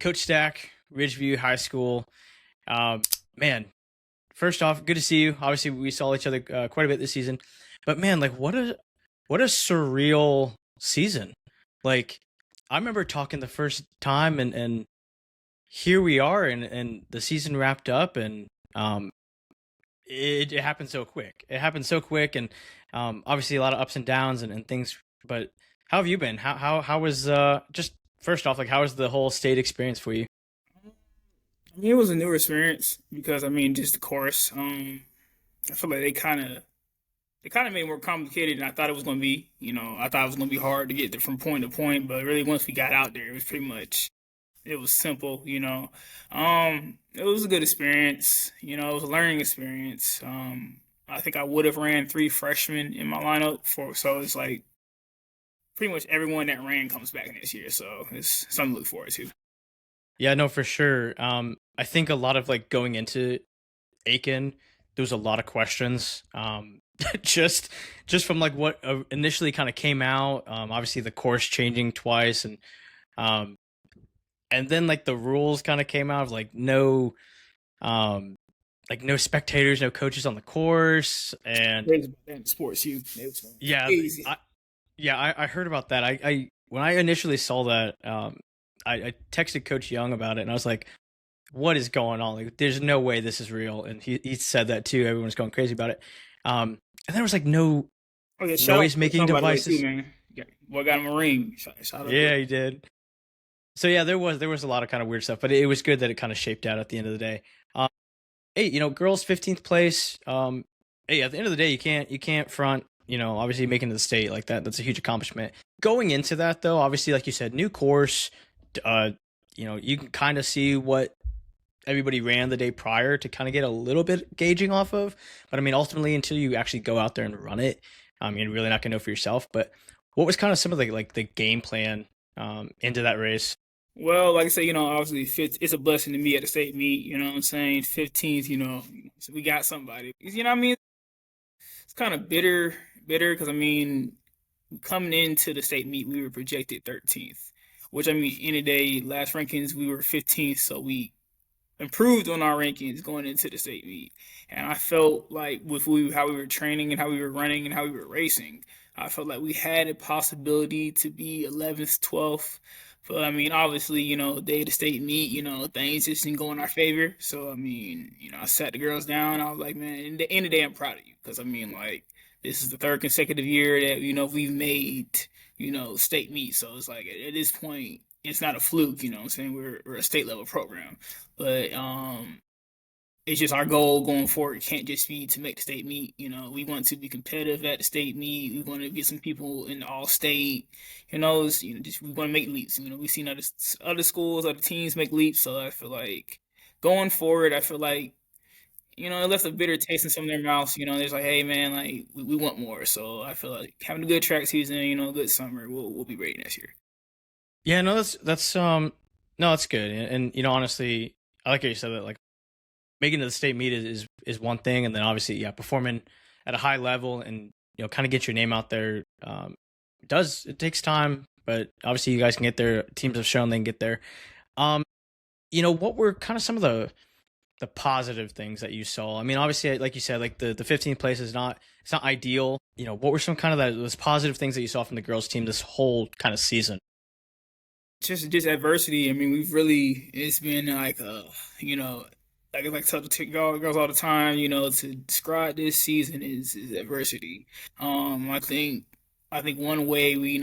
Coach Stack, Ridgeview High School. Um, man, first off, good to see you. Obviously, we saw each other quite a bit this season, but man, like what a surreal season. Like I remember talking the first time, and here we are, and the season wrapped up, and it happened so quick. It happened so quick, and obviously a lot of ups and downs and things. But how have you been? How was just first off, like how was the whole state experience for you? I mean, it was a newer experience because just the course. I feel like they kind of made it more complicated than I thought it was going to be. I thought it was going to be hard to get there from point to point, but really once we got out there, it was simple. It was a good experience. It was a learning experience. I think I would have ran three freshmen in my lineup so it's like pretty much everyone that ran comes back next year, so it's something to look forward to. Yeah, no, for sure. I think a lot of like going into Aiken, there was a lot of questions. Just just from like what initially kind of came out. Obviously the course changing twice, um, and then like the rules kind of came out of um, like no spectators, no coaches on the course, and Crazy about that in sports, it was yeah, crazy. I heard about that. I when I initially saw that, I texted Coach Young about it, and I was like, "What is going on? Like, there's no way this is real." And he said that too. Everyone's going crazy about it. And there was like no Oh yeah, shout out noise to making Tom by the way too, devices. man. Yeah, boy got him a ring. Shout out to Yeah, he did. So yeah, there was a lot of kind of weird stuff, but it was good that it kind of shaped out at the end of the day. Um, Hey, girls 15th place. Hey, at the end of the day, you can't front. Obviously making it to the state like that. That's a huge accomplishment. Going into that though, obviously, like you said, new course. Uh, you can kind of see what everybody ran the day prior to kind of get a little bit gauging off of. But I mean, ultimately, until you actually go out there and run it, you're really not gonna know for yourself. But what was kind of some of the game plan into that race? well, like I say, obviously it's a blessing to me at the state meet. You know what I'm saying? 15th, so we got somebody. You know what I mean? It's kind of bitter because coming into the state meet, we were projected 13th, which in the day, last rankings we were 15th, so we improved on our rankings going into the state meet. And I felt like with how we were training and how we were running and how we were racing, I felt like we had a possibility to be 11th, 12th. But obviously, day of the state meet, things just didn't go in our favor. So I sat the girls down. I was like, man, in the end of the day, I'm proud of you because like this is the third consecutive year that we've made state meet. So it's like at this point, it's not a fluke. You know what I'm saying? We're a state level program. But it's just our goal going forward. It can't just be to make the state meet. We want to be competitive at the state meet. We want to get some people in the all state. Just we want to make leaps. We've seen other schools, other teams make leaps. So I feel like going forward, I feel like it left a bitter taste in some of their mouths. There's like, hey man, like we want more. So I feel like having a good track season, a good summer, we'll be ready next year. Yeah, no, that's no, that's good. And honestly, I like how you said that. Like making it to the state meet is one thing, and then obviously, yeah, performing at a high level and kind of get your name out there. It takes time, but obviously you guys can get there. Teams have shown they can get there. Um, what were kind of some of the positive things that you saw? I mean, obviously, like you said, like the 15th place is not it's not ideal. What were some kind of those positive things that you saw from the girls team this whole kind of season? Just adversity. We've really it's been like like I tell the girls all the time, to describe this season is adversity. I think one way we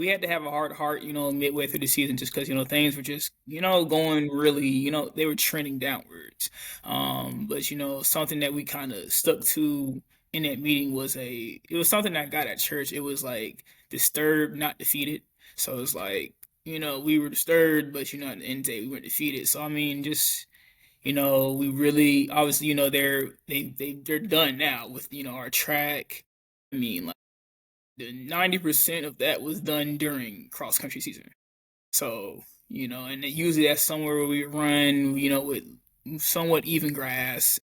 had to have a hard heart, midway through the season just because things were just going really, they were trending downwards. But something that we kind of stuck to in that meeting it was something that got at church. It was like disturbed, not defeated. So it's like we were disturbed, but at the end of the day, we weren't defeated. So just we really obviously they're done now with our track. Like the 90% of that was done during cross country season. So and usually that's somewhere where we run with somewhat even grass.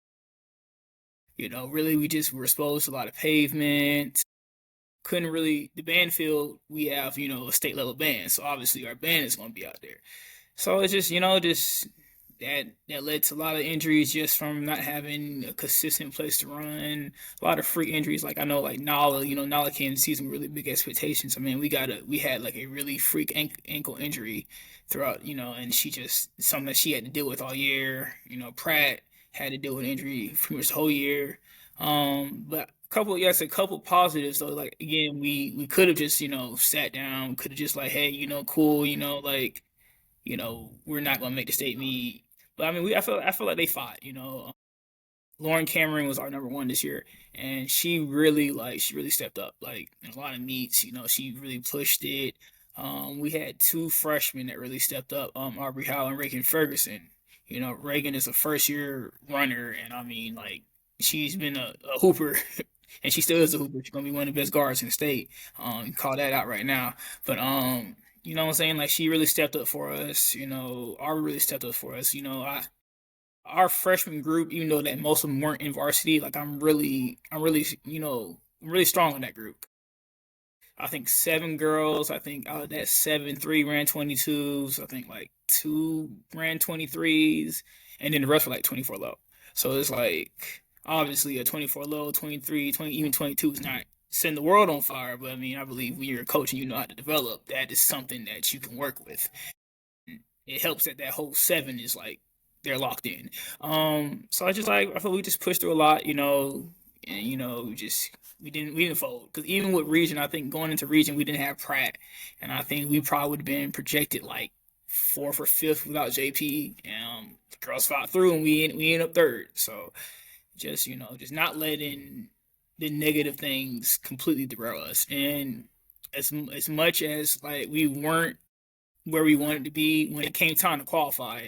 Really we just were exposed to a lot of pavement. Couldn't really the band field we have a state level band, so obviously our band is going to be out there. So it's just just that led to a lot of injuries just from not having a consistent place to run. A lot of freak injuries, like I know like Nala, Nala came to season with really big expectations. I mean, we had like a really freak ankle injury throughout, and she just something that she had to deal with all year. Pratt had to deal with injury pretty much the whole year. But yes, a couple positives though. Like again, we could have just sat down, could have just like, hey, cool, like we're not gonna make the state meet. But I mean, I feel like they fought. Lauren Cameron was our number one this year, and she really stepped up. Like in a lot of meets, she really pushed it. We had two freshmen that really stepped up. Aubrey Howell and Reagan Ferguson. Reagan is a first year runner, and I mean, like she's been a hooper, and she still is a hooper. She's gonna be one of the best guards in the state. Call that out right now. But you know what I'm saying? Like she really stepped up for us. Aubrey really stepped up for us. Our freshman group, even though that most of them weren't in varsity, like I'm really strong in that group. I think seven girls. I think out of that seven, three ran 22s. I think like two ran 23s, and then the rest were like 24 low. So it's like obviously a 24 low, 23, 20, even 22 is not setting the world on fire. But I mean, I believe when you're a coach and you know how to develop, that is something that you can work with. It helps that that whole seven is like they're locked in. So I feel we just pushed through a lot, and we didn't fold because even with region, I think going into region we didn't have Pratt, and I think we probably would have been projected like fourth or fifth without JP. The girls fought through, and we ended up third. So just not letting the negative things completely derail us, and as much as like we weren't where we wanted to be when it came time to qualify,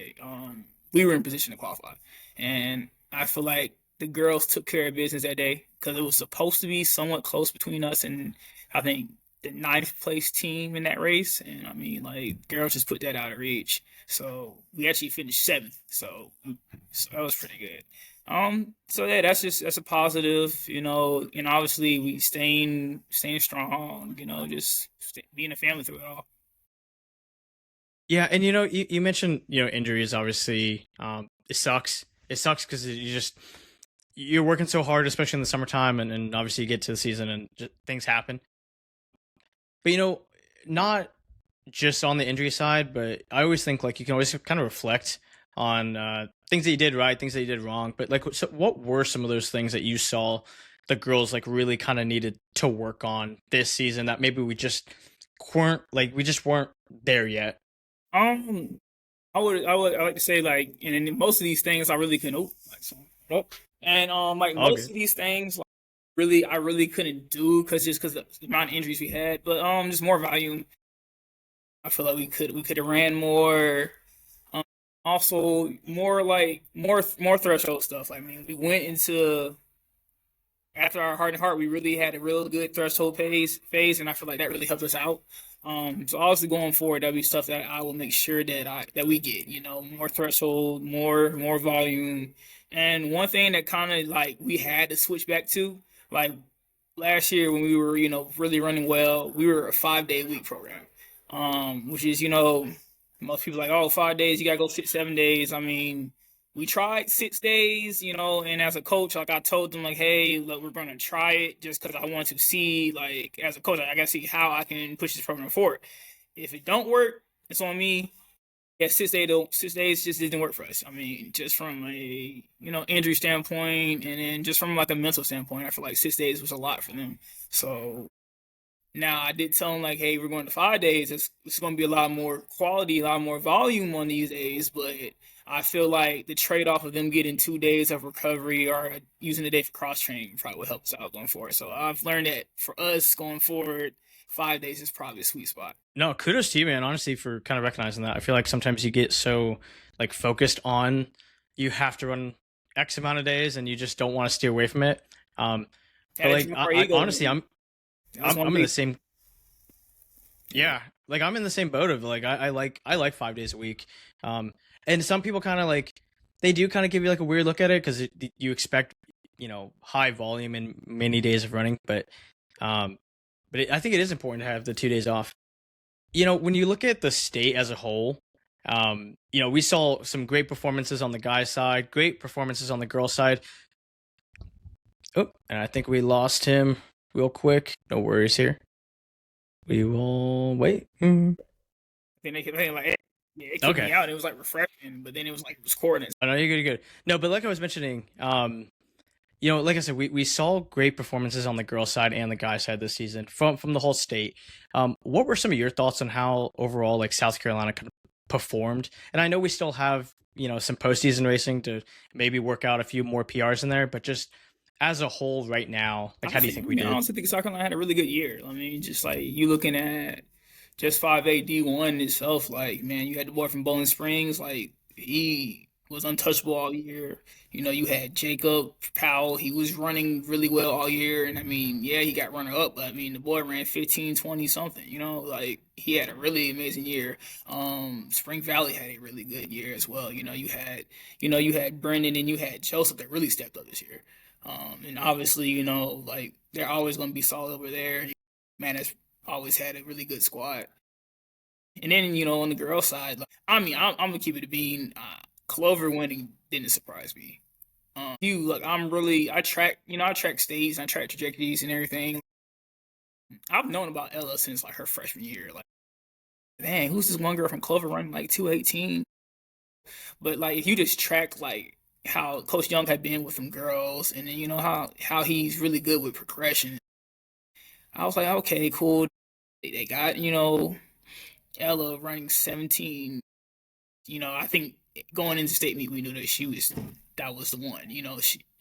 we were in position to qualify. And I feel like the girls took care of business that day because it was supposed to be somewhat close between us and I think the ninth place team in that race. And I mean, like, girls just put that out of reach. So we actually finished seventh. So that was pretty good. So yeah, that's a positive, and obviously we staying strong, just being a family through it all. Yeah, and you mentioned injuries. Obviously, it sucks. It sucks because you're working so hard, especially in the summertime, and obviously you get to the season and just, things happen. But not just on the injury side, but I always think like you can always kind of reflect on things that you did right, things that you did wrong. But like, so what were some of those things that you saw the girls like really kind of needed to work on this season that maybe we just weren't there yet? Um, I like to say like, and in most of these things I really couldn't. Oh, and like All most good. of these things, like really I really couldn't do because of the amount of injuries we had. But just more volume. I feel like we could have ran more. Um, Also more like more threshold stuff. I mean, we went into after our heart and heart, we really had a real good threshold phase, and I feel like that really helped us out. So obviously going forward, that'll be stuff that I will make sure that we get, more threshold, more volume, and one thing that kind of like we had to switch back to, like last year when we were, really running well, we were a 5 day week program, which is, most people like, oh, 5 days, you gotta go 6, 7 days. I mean, we tried 6 days, and as a coach, like I told them, like, hey, look, we're gonna try it just because I want to see, like, as a coach, I gotta see how I can push this program forward. If it don't work, it's on me. Yeah, 6 days just didn't work for us. I mean, just from a injury standpoint, and then just from like a mental standpoint, I feel like 6 days was a lot for them. So now I did tell them like, hey, we're going to 5 days. It's going to be a lot more quality, a lot more volume on these days. But I feel like the trade off of them getting 2 days of recovery or using the day for cross training probably will help us out going forward. So I've learned that for us going forward, 5 days is probably a sweet spot. No, kudos to you, man. Honestly, for kind of recognizing that. I feel like sometimes you get so like focused on you have to run X amount of days, and you just don't want to steer away from it. Um, but That is like, more I ego, honestly, man. I just want I'm to in the be. same. Yeah. Yeah, like I'm in the same boat of like I like 5 days a week. And some people kind of like they do kind of give you like a weird look at it because you expect high volume and many days of running, um, I think it is important to have the 2 days off. When you look at the state as a whole, We saw some great performances on the guys' side, great performances on the girls' side. Oh, and I think we lost him real quick. No worries here. We will wait. Then they kept saying like, yeah, it kicked Okay. me out. It was like refreshing, but then it was like it was coordinates. I know you're good. You're good. No, but like I was mentioning, like I said, we saw great performances on the girls' side and the guys' side this season from the whole state. What were some of your thoughts on how overall like South Carolina performed? And I know we still have some postseason racing to maybe work out a few more PRs in there, but just as a whole right now, like how do you think we I did? honestly think South Carolina had a really good year. I mean, just like you looking at just 5A D1 itself, like man, you had the boy from Bowling Springs, like he was untouchable all year. You had Jacob Powell, he was running really well all year, and I mean, yeah, he got runner up, but I mean, the boy ran 15, 20 something. Like he had a really amazing year. Spring Valley had a really good year as well. You had Brendan and you had Joseph that really stepped up this year. And obviously, like they're always going to be solid over there. Man has always had a really good squad. And then, on the girls' side, like, I mean, I'm gonna keep it a bean. Clover winning didn't surprise me. You look, I track states, and I track trajectories and everything. I've known about Ella since like her freshman year. Like, man, who's this one girl from Clover running like 218? But like, if you just track like how Coach Young had been with some girls, and then how he's really good with progression. I was like, okay, cool. They got Ella running 17. I think going into state meet, we knew that was the one.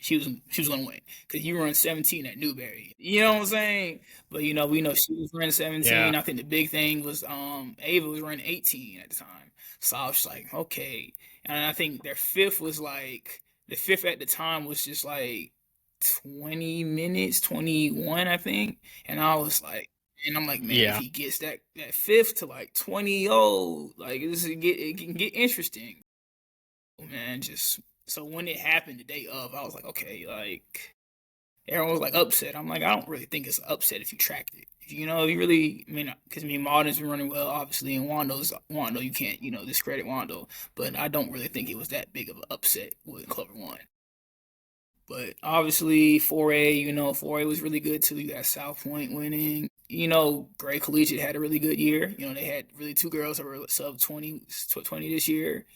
She was gonna win because you run 17 at Newberry. You know what I'm saying? But we know she was running Yeah. 17. I think the big thing was Ava was running 18 at the time. So I was like, okay. And I think the fifth at the time was just like 20 minutes, 21, I think. And I was like, and I'm like, man, if Yeah. he gets that fifth to like 20, like it can get interesting. Man, just so when it happened the day of, I was like, okay, like everyone was like upset. I'm like, I don't really think it's an upset if you tracked it. You really, I mean, because Malden's been running well, obviously, and Wando. You can't, discredit Wando, but I don't really think it was that big of an upset with Clover One. But obviously, 4A, 4A was really good too. You got South Point winning. Gray Collegiate had a really good year. They had really two girls that were sub 20 this year.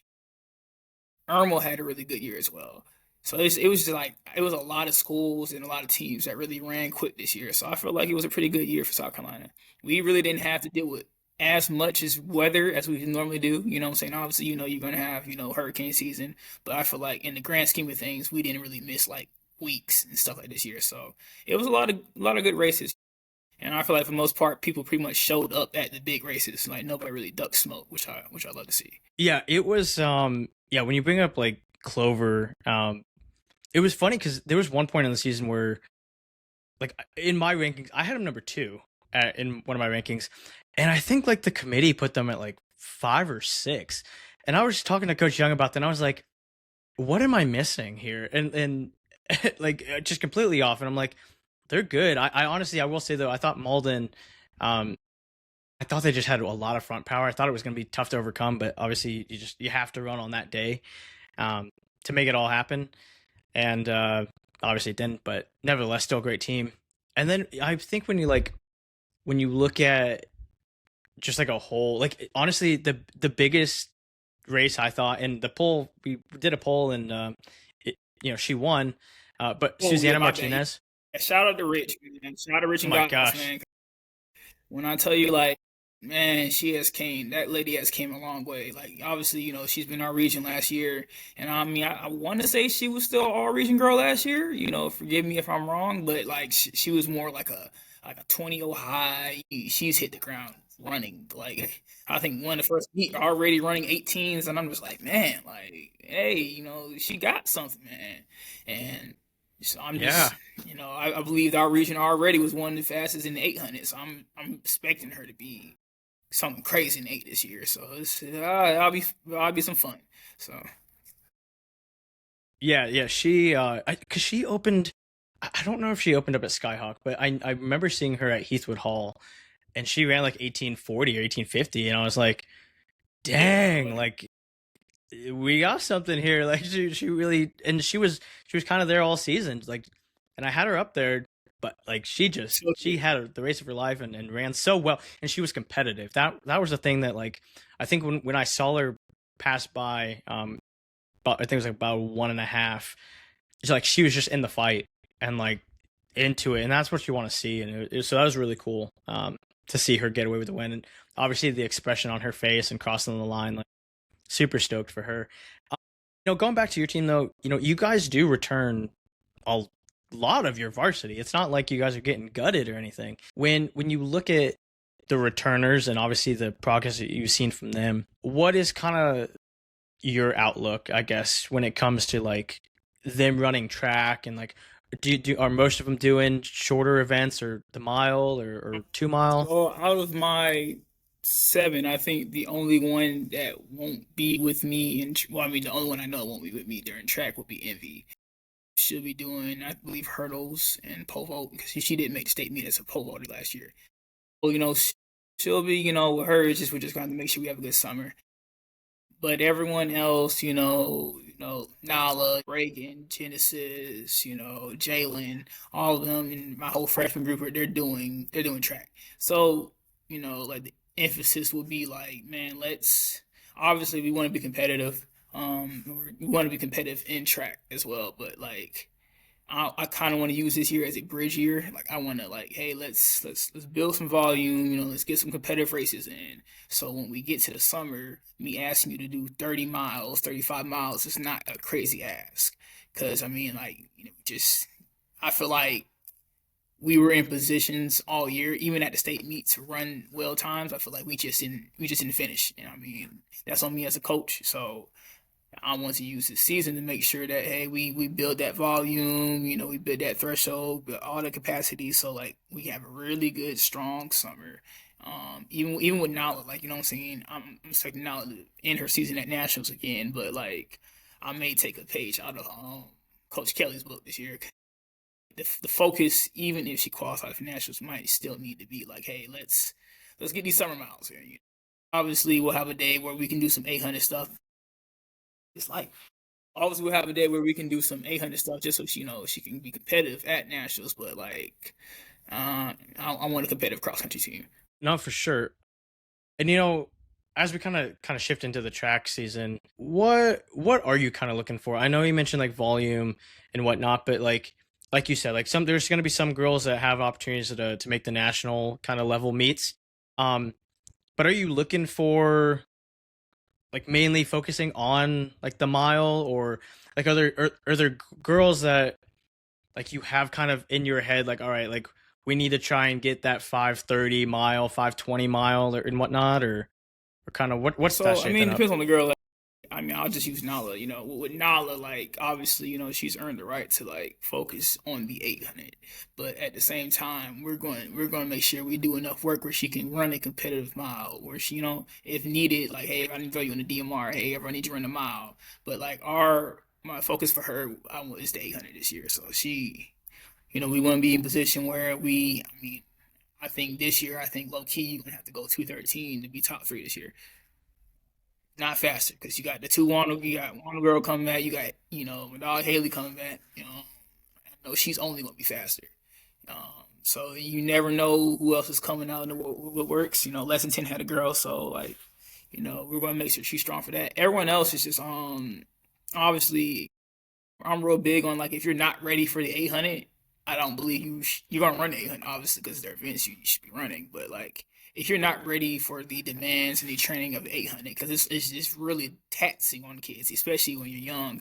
Irmo had a really good year as well. So it was just like it was a lot of schools and a lot of teams that really ran quick this year. So I feel like it was a pretty good year for South Carolina. We really didn't have to deal with as much as weather as we normally do. You know what I'm saying? Obviously, you're gonna have, hurricane season, but I feel like in the grand scheme of things, we didn't really miss like weeks and stuff like this year. So it was a lot of good races. And I feel like for the most part, people pretty much showed up at the big races. Like nobody really ducked smoke, which I love to see. Yeah, it was when you bring up like Clover, it was funny because there was one point in the season where like in my rankings, I had him number 2 in one of my rankings, and I think like the committee put them at like 5 or 6. And I was just talking to Coach Young about that, and I was like, "What am I missing here?" And like just completely off. And I'm like, "They're good." I honestly, I will say though, I thought Malden, I thought they just had a lot of front power. I thought it was going to be tough to overcome, but obviously you have to run on that day um, to make it all happen. And obviously it didn't, but nevertheless, still a great team. And then I think when you look at just like a whole, like honestly, the biggest race I thought in the poll, we did a poll and she won, but Oh yeah, Susanna my bad. Martinez, Yeah, shout out to Rich, man. Shout out to Rich oh and my Godhouse, gosh, man. When I tell you, like, man, she has came. That lady has came a long way. Like, obviously, she's been our region last year, and I mean, I want to say she was still our region girl last year. Forgive me if I'm wrong, but like, she was more like a 20 high. She's hit the ground running. Like, I think one of the first meet already running 18s, and I'm just like, man, like, hey, she got something, man, and. So I'm yeah. just, I believe our region already was one of the fastest in the 800. So I'm expecting her to be something crazy in 8 this year. So I'll be some fun. So Yeah, she cuz she opened, I don't know if she opened up at Skyhawk, but I remember seeing her at Heathwood Hall and she ran like 1840 or 1850 and I was like, Yeah, dang, but like we got something here. Like she really, and she was kind of there all season. Like, and I had her up there, but like so she had the race of her life and ran so well, and she was competitive. That was the thing that like I think when I saw her pass by, about, I think it was like about 1.5. It's like she was just in the fight and like into it, and that's what you want to see. And so that was really cool, to see her get away with the win, and obviously the expression on her face and crossing the line, like super stoked for her. Going back to your team though, you guys do return a lot of your varsity. It's not like you guys are getting gutted or anything. When you look at the returners and obviously the progress that you've seen from them, what is kind of your outlook, I guess, when it comes to like them running track and like are most of them doing shorter events or the mile or 2 mile? so out of my seven, I think the only one that won't be with me well, I mean, the only one I know won't be with me during track will be Envy. She'll be doing, I believe, hurdles and pole vault because she didn't make the state meet as a pole vaulter last year. Well, she'll be, with her. We're just going to make sure we have a good summer. But everyone else, Nala, Reagan, Genesis, Jalen, all of them, and my whole freshman group, they're doing track. So, like the emphasis would be like, man, let's obviously we want to be competitive. We want to be competitive in track as well, but like I kind of want to use this year as a bridge year. Like I want to like, hey, let's build some volume. Let's get some competitive races in. So when we get to the summer, me asking you to do 30 miles, 35 miles is not a crazy ask. Because I mean, like, just I feel like we were in positions all year, even at the state meet, to run well times. I feel like we just didn't finish. I mean, that's on me as a coach. So I want to use this season to make sure that hey, we build that volume, we build that threshold, build all the capacity, so like we have a really good, strong summer. Even with Nala, like what I'm saying, I'm expecting Nala to end her season at nationals again, but like I may take a page out of Coach Kelly's book this year. The focus, even if she qualifies for nationals, might still need to be like, hey, let's get these summer miles here. Obviously, we'll have a day where we can do some 800 stuff. It's like obviously we'll have a day where we can do some 800 stuff just so she can be competitive at nationals. But like, I want a competitive cross country team. No, for sure. And as we kind of shift into the track season, what are you kind of looking for? I know you mentioned like volume and whatnot, but like you said, like there's going to be some girls that have opportunities to make the national kind of level meets. But are you looking for like mainly focusing on like the mile, or like are there girls that like you have kind of in your head like, all right, like we need to try and get that 5:30 mile, 5:20 mile, or and whatnot, or kind of what's that So I mean, shaping it up? depends on the girl. I mean, I'll just use Nala. With Nala, like obviously, she's earned the right to like focus on the 800, but at the same time, we're going to make sure we do enough work where she can run a competitive mile, where she, if needed, like hey, if I need to throw you in the DMR, hey, if I need you to run a mile, but like my focus for her is the 800 this year, so she, we want to be in a position where I mean, I think this year, I think low key you're gonna have to go 213 to be top three this year, not faster because you got the you got Wanda girl coming back, you got my dog Haley coming back. I know she's only gonna be faster. So you never know who else is coming out and what works. Less than 10 had a girl, so like we're gonna make sure she's strong for that. Everyone else is just obviously I'm real big on like if you're not ready for the 800, I don't believe you're gonna run the 800 obviously because they're events you should be running. But like if you're not ready for the demands and the training of the 800, because it's just really taxing on kids, especially when you're young.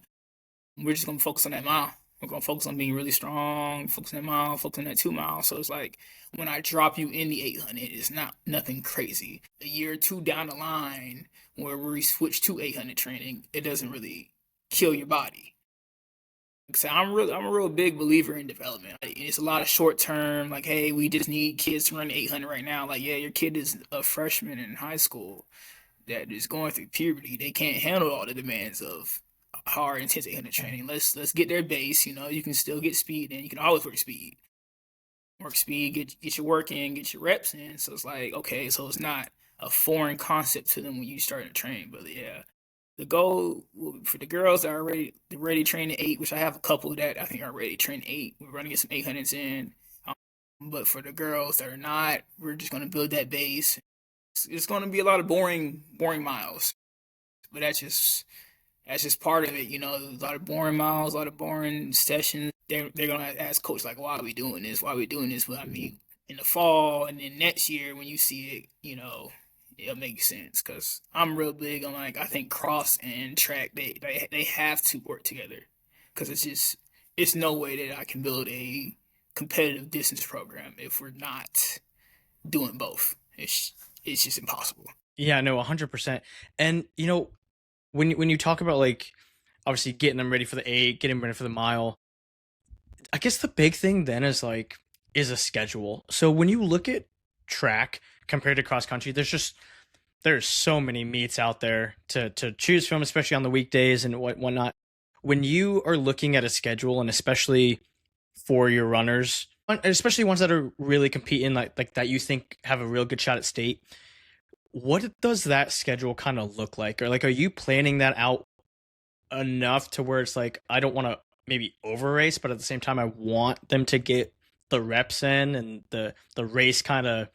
We're just gonna focus on that mile. We're gonna focus on being really strong, focus on that mile, focus on that 2 mile. So it's like when I drop you in the 800, it's not nothing crazy. A year or two down the line, where we switch to 800 training, it doesn't really kill your body. So I'm a real big believer in development. Like, it's a lot of short term, like, hey, we just need kids to run 800 right now. Like, yeah, your kid is a freshman in high school that is going through puberty. They can't handle all the demands of hard, intense 800 training. Let's get their base. You can still get speed, and you can always work speed, get your work in, get your reps in. So it's like, okay, so it's not a foreign concept to them when you start to train. But yeah, the goal for the girls that are ready training 8, which I have a couple that I think are ready training 8. We're going to get some 800s in. But for the girls that are not, we're just going to build that base. It's going to be a lot of boring miles, but that's just part of it. A lot of boring miles, a lot of boring sessions. They're gonna ask coach like, why are we doing this? Why are we doing this? But I mean, in the fall and then next year when you see it, it'll make sense. Cause I'm real big on like I think cross and track they have to work together. Cause it's no way that I can build a competitive distance program if we're not doing both. It's just impossible. Yeah, no, 100%. And when you talk about like obviously getting them ready for the 8, getting them ready for the mile, I guess the big thing then is a schedule. So when you look at track compared to cross country, there's so many meets out there to choose from, especially on the weekdays and whatnot. When you are looking at a schedule, and especially for your runners, especially ones that are really competing, like that you think have a real good shot at state, what does that schedule kind of look like? Or like, are you planning that out enough to where it's like I don't want to maybe over race, but at the same time I want them to get the reps in and the race kind of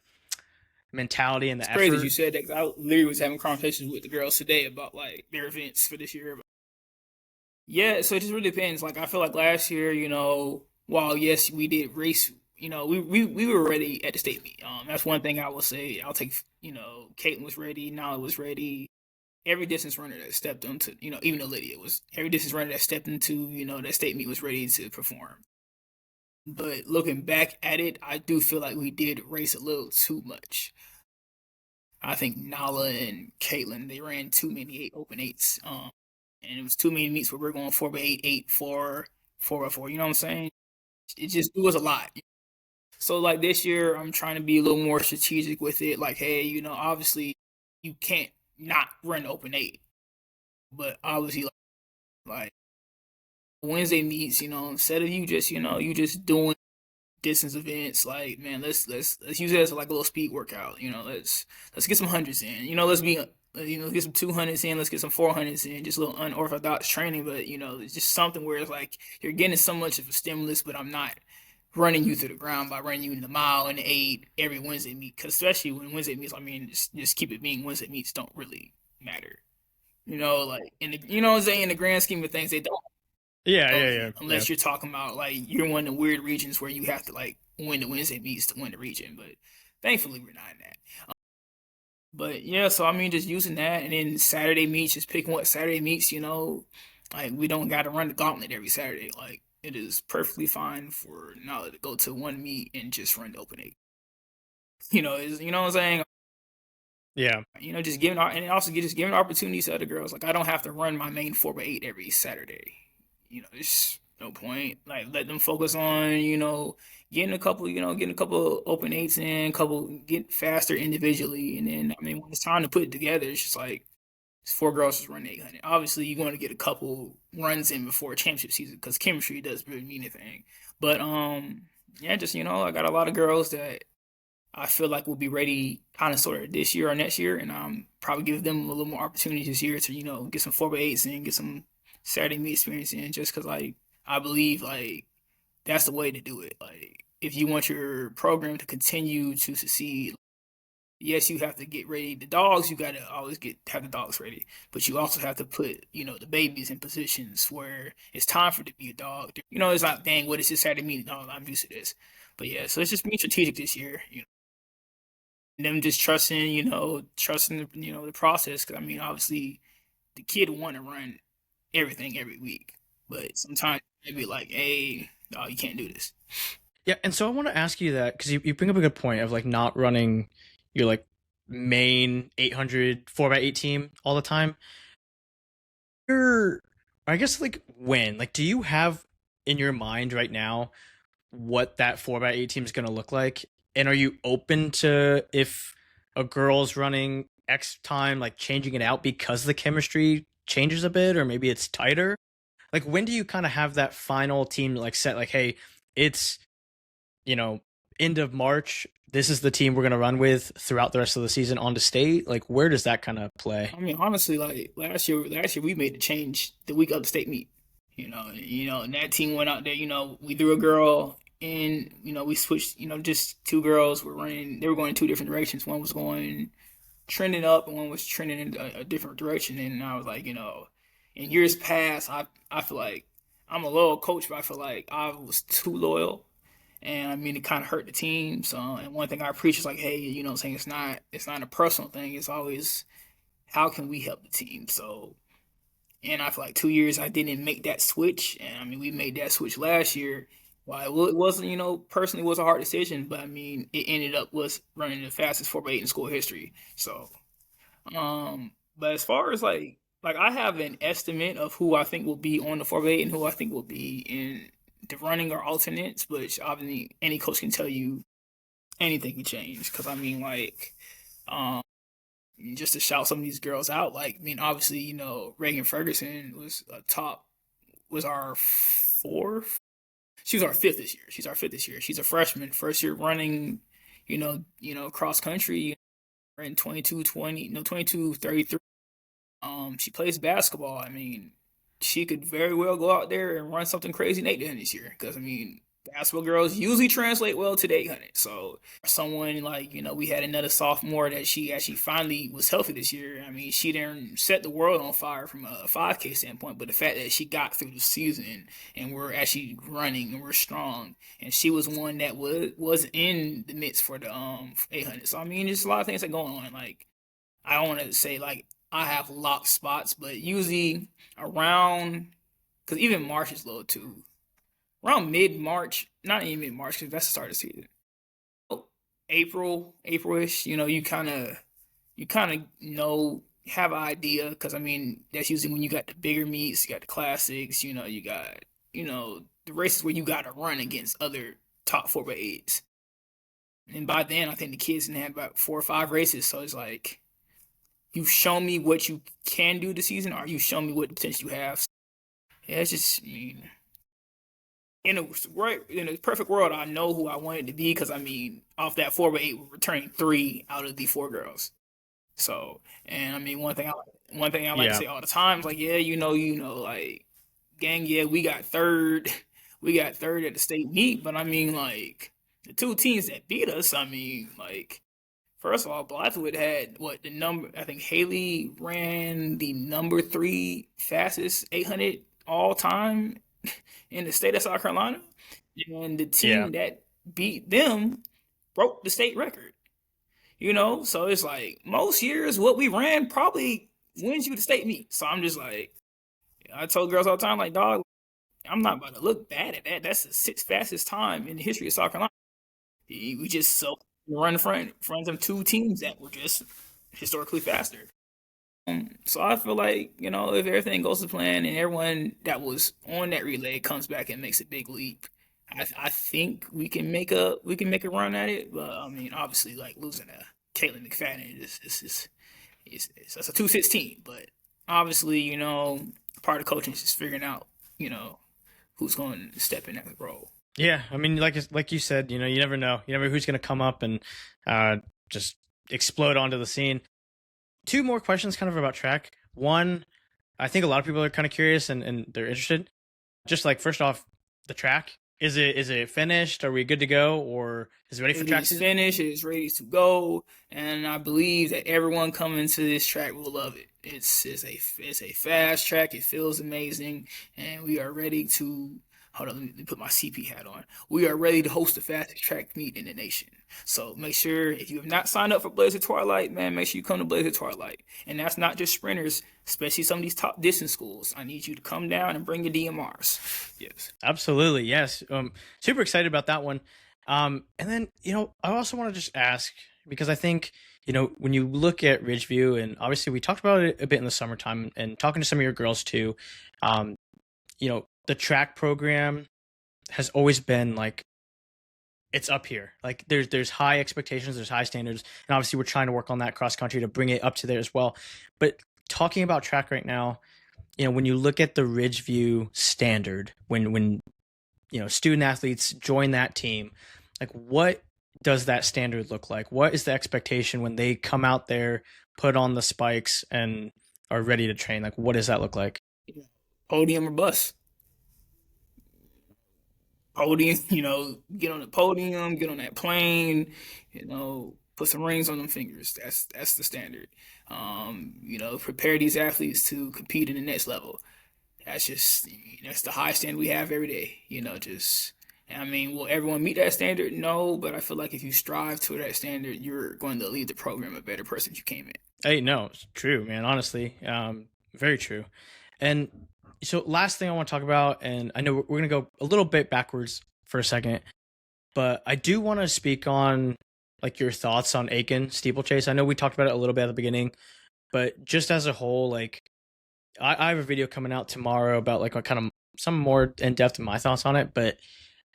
mentality and It's the crazy you effort? said that 'cause I literally was having conversations with the girls today about like their events for this year. Yeah, so it just really depends. Like I feel like last year, while yes we did race, we were ready at the state meet. That's one thing I will say. I'll take Caitlin was ready, Nala was ready. Every distance runner that stepped onto, even Lydia was every distance runner that stepped into, that state meet was ready to perform. But looking back at it, I do feel like we did race a little too much. I think Nala and Caitlin they ran too many open eights. And it was too many meets where we're going 4x8, 8, 4, 4x4. You know what I'm saying? It was a lot. So like this year, I'm trying to be a little more strategic with it. Like, hey, obviously you can't not run open 8, but obviously like Wednesday meets, instead of you just doing distance events, like man, let's use it as like a little speed workout. Let's get some hundreds in. Let's be get some 200s in. Let's get some 400s in. Just a little unorthodox training, but it's just something where it's like you're getting so much of a stimulus, but I'm not running you to the ground by running you in the mile and the 8 every Wednesday meet. Because especially when Wednesday meets, I mean, just keep it being Wednesday meets don't really matter. Like in the what I'm saying, in the grand scheme of things, they don't Yeah, yeah, yeah, relevant yeah. unless you're talking about like you're one of the weird regions where you have to like win the Wednesday meets to win the region. But thankfully, we're not in that. But yeah, so I mean, just using that, and then Saturday meets, just picking what Saturday meets. Like we don't got to run the gauntlet every Saturday. Like it is perfectly fine for Nala to go to one meet and just run the open 8. You know what I'm saying? Yeah. Just giving and also just giving opportunities to other girls. Like I don't have to run my main 4x8 every Saturday. There's no point. Like let them focus on getting a couple open 8s in, couple get faster individually, and then I mean when it's time to put it together, it's just like it's 4 girls just run 800. Obviously, you're going to get a couple runs in before championship season because chemistry does really mean anything. But yeah, just I got a lot of girls that I feel like will be ready kind of sort of this year or next year, and probably give them a little more opportunities this year to get some 4x8s and get some Saturday meet experience in, just because like I believe like that's the way to do it. Like if you want your program to continue to succeed, yes, you have to get ready. The dogs, you gotta always have the dogs ready, but you also have to put the babies in positions where it's time for them to be a dog. It's not dang what is this Saturday meet? No, I'm used to this. But yeah, so it's just being strategic this year. Them just trusting the process. Because I mean, obviously, the kid want to run everything every week, but sometimes they be like, "Hey, no, you can't do this." Yeah, and so I want to ask you that because you bring up a good point of like not running your like main 800 4x8 team all the time. You're, I guess like when like do you have in your mind right now what that 4x8 team is going to look like? And are you open to if a girl's running X time, like changing it out because the chemistry changes a bit, or maybe it's tighter? Like, when do you kind of have that final team like set? Like, hey, it's you know end of March. this is the team we're going to run with throughout the rest of the season on to state? Like, where does that kind of play? I mean, honestly, like last year we made the change the week of the state meet. And that team went out there. We threw a girl in. We switched. Just two girls were running. They were going in two different directions. One was going trending up, and one was trending in a different direction. And I was like, in years past, I feel like I'm a loyal coach, but I feel like I was too loyal. And I mean, it kind of hurt the team. So, and one thing I preach is like, hey, saying it's not a personal thing. It's always how can we help the team. So, and I feel like 2 years I didn't make that switch, and I mean, we made that switch last year. Well, it wasn't, personally, it was a hard decision, but I mean, it ended up was running the fastest 4x8 in school history. So, but as far as like I have an estimate of who I think will be on the 4x8 and who I think will be in the running or alternates, but obviously any coach can tell you anything can change. Because I mean, like, um, just to shout some of these girls out, like, I mean, obviously, Reagan Ferguson was a top, was our fourth. She was our fifth this year. She's our fifth this year. She's a freshman, first year running, cross country in 22:20, no 22:33. She plays basketball. I mean, she could very well go out there and run something crazy in 800 this year. Because I mean, basketball girls usually translate well to the 800. So someone like we had another sophomore that she actually finally was healthy this year. I mean, she didn't set the world on fire from a 5K standpoint, but the fact that she got through the season and we're actually running and we're strong, and she was one that was in the midst for the 800. So I mean, there's a lot of things that go on. Like I don't want to say like I have locked spots, but usually around, because even March is low too. Around mid March, not even mid March, because that's the start of the season. Oh, April-ish. You kind of have an idea, because I mean that's usually when you got the bigger meets, you got the classics. You got the races where you got to run against other top 4x8s. And by then, I think the kids had about 4 or 5 races. So it's like you show me what you can do this season, or you show me what potential you have. Yeah, it's just, I mean, in a perfect world, I know who I wanted to be, because I mean, off that 4x8, we're returning 3 out of the 4 girls. So, and I mean, one thing I like to Yeah. say all the time is like, yeah, like, gang, yeah, we got third at the state meet, but I mean, like, the two teams that beat us, I mean, like, first of all, Blythewood had what the number? I think Haley ran the number 3 fastest 800 all time in the state of South Carolina, and the Yeah. team that beat them broke the state record. So it's like most years what we ran probably wins you the state meet. So I'm just like, I told girls all the time, like, dog, I'm not about to look bad at that. That's the sixth fastest time in the history of South Carolina. We just so run in front of 2 teams that were just historically faster. So I feel like if everything goes to plan and everyone that was on that relay comes back and makes a big leap, I think we can make a run at it. But I mean, obviously, like losing to Caitlin McFadden is that's a 216. But obviously, part of coaching is just figuring out you know who's going to step in that role. Yeah, I mean, like you said, you never know. You never know who's going to come up and just explode onto the scene. 2 more questions, kind of about track. One, I think a lot of people are kind of curious and they're interested. Just like first off, the track, is it finished? Are we good to go, or is it ready for It track is season? finished. It is ready to go, and I believe that everyone coming to this track will love it. It's a fast track. It feels amazing, and we are ready to. Hold on, let me put my CP hat on. We are ready to host the fastest track meet in the nation. So make sure if you have not signed up for Blazer Twilight, man, make sure you come to Blazer Twilight. And that's not just sprinters, especially some of these top distance schools. I need you to come down and bring your DMRs. Yes. Absolutely, yes. Super excited about that one. And then I also want to just ask, because I think when you look at Ridgeview, and obviously we talked about it a bit in the summertime, and talking to some of your girls too. The track program has always been like, it's up here. Like there's high expectations, there's high standards, and obviously we're trying to work on that cross country to bring it up to there as well. But talking about track right now, when you look at the Ridgeview standard, when student athletes join that team, like what does that standard look like? What is the expectation when they come out there, put on the spikes, and are ready to train? Like, what does that look like? Podium or bust. Podium, get on the podium, get on that plane, put some rings on them fingers. That's the standard. Prepare these athletes to compete in the next level. That's the high standard we have every day. Will everyone meet that standard? No, but I feel like if you strive to that standard, you're going to leave the program a better person than you came in. Hey, no, it's true, man. Honestly, very true. And so, last thing I want to talk about, and I know we're gonna go a little bit backwards for a second, but I do want to speak on like your thoughts on Aiken Steeplechase. I know we talked about it a little bit at the beginning, but just as a whole, like I have a video coming out tomorrow about like a kind of some more in depth of my thoughts on it. But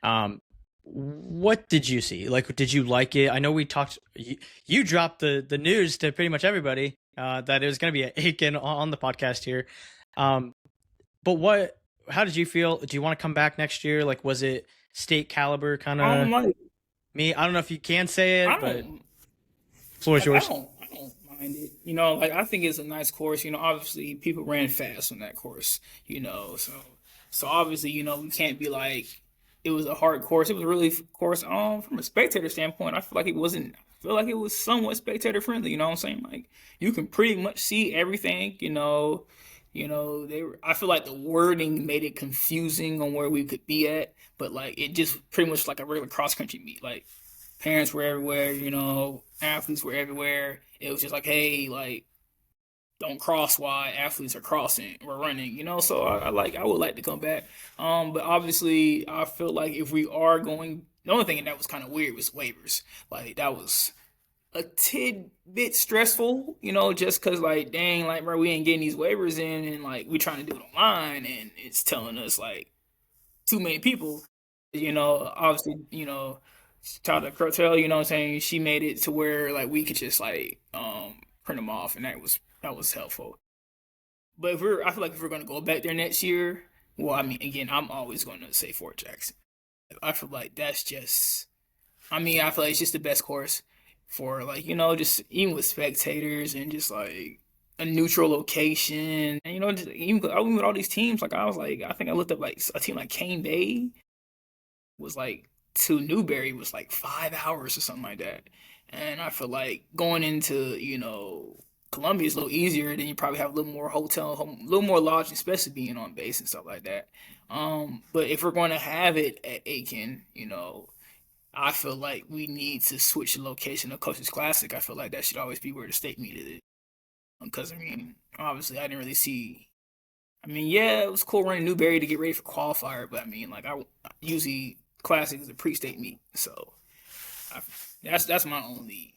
um, what did you see? Like, did you like it? I know we talked. You dropped the news to pretty much everybody that it was going to be an Aiken on the podcast here. But what? How did you feel? Do you want to come back next year? Like, was it state caliber kind I don't of? like. Me, I don't know if you can say I it, but don't. floor is Like, I yours. don't. I don't mind it. Like I think it's a nice course. Obviously people ran fast on that course. So obviously we can't be like it was a hard course. It was a really course. From a spectator standpoint, I feel like it wasn't. I feel like it was somewhat spectator friendly. You know what I'm saying? Like you can pretty much see everything. I feel like the wording made it confusing on where we could be at, but like it just pretty much like a regular cross country meet. Like parents were everywhere, athletes were everywhere. It was just like, hey, like don't cross while athletes are crossing or running. So I would like to come back. But obviously I feel like if we are going, the only thing that was kind of weird was waivers. Like that was a tidbit stressful, just cause like dang, like bro, we ain't getting these waivers in, and like we trying to do it online, and it's telling us like too many people. Obviously, Tyler Crotel, what I'm saying, she made it to where like we could just like print them off, and that was helpful. But I feel like if we're gonna go back there next year, well, I mean, again, I'm always gonna say Fort Jackson. I feel like that's just I feel like it's just the best course for like, just even with spectators and just like a neutral location. And just even with all these teams, like I was like, I think I looked up like a team like Cane Bay was like to Newberry was like 5 hours or something like that. And I feel like going into, Columbia is a little easier. Then you probably have a little more hotel, a little more lodging, especially being on base and stuff like that. But if we're going to have it at Aiken, I feel like we need to switch the location of Coach's Classic. I feel like that should always be where the state meet is. Because, obviously, I didn't really see. Yeah, it was cool running Newberry to get ready for qualifier, but like, I usually Classic is a pre state meet. So, I, that's my only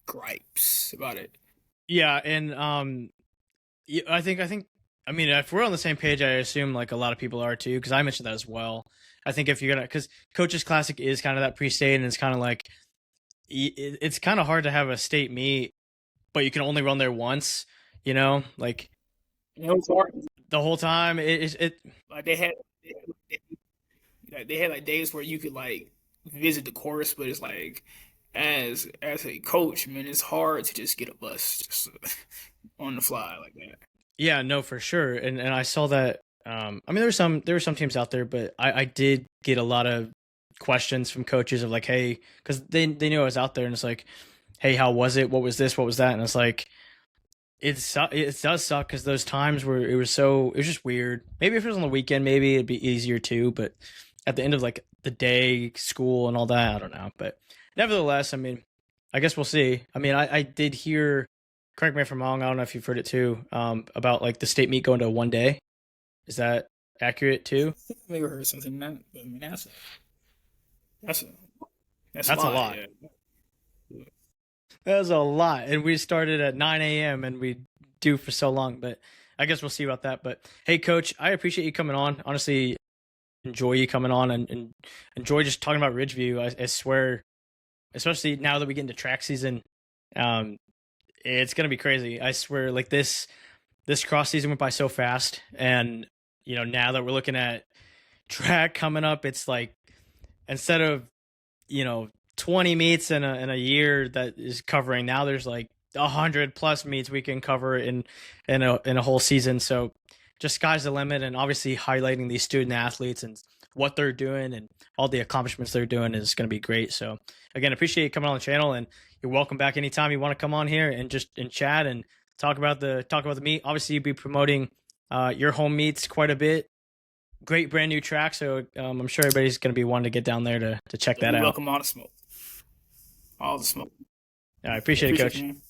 gripes about it. Yeah, and yeah, I think I mean if we're on the same page, I assume like a lot of people are too because I mentioned that as well. I think if you're gonna because Coaches Classic is kind of that pre-state and it's kind of like it's kind of hard to have a state meet, but you can only run there once. Like It's hard. the whole time it Like they had like days where you could like visit the course, but it's like as a coach, man, it's hard to just get a bus just on the fly like that. yeah, no, for sure. And I saw that. There were some teams out there, but I did get a lot of questions from coaches of like, hey, because they knew I was out there, and it's like, hey, how was it? What was this? What was that? And it's like, it does suck because those times where it was just weird. Maybe if it was on the weekend, maybe it'd be easier too. But at the end of like the day, school and all that, I don't know. But nevertheless, I guess we'll see. I did hear. Correct me if I'm wrong. I don't know if you've heard it too. About like the state meet going to one day. Is that accurate too? I maybe heard something that, but that's a that's a That's a lot. lot. Yeah. That's a lot. And we started at 9 a.m. and we do for so long. But I guess we'll see about that. But hey, coach, I appreciate you coming on. Honestly, enjoy you coming on and enjoy just talking about Ridgeview. I swear, especially now that we get into track season, um, it's gonna be crazy. I swear, like this cross season went by so fast, and now that we're looking at track coming up, it's like instead of 20 meets in a year that is covering. Now there's like 100 plus meets we can cover in a whole season. So just sky's the limit, and obviously highlighting these student athletes and what they're doing and all the accomplishments they're doing is going to be great. So again, appreciate you coming on the channel, and you're welcome back anytime you want to come on here and just and chat and talk about the meet. Obviously, you'll be promoting your home meets quite a bit. Great brand new track, so I'm sure everybody's going to be wanting to get down there to check that We out. welcome all the smoke. All the smoke. I appreciate it, Appreciate Coach. you, man.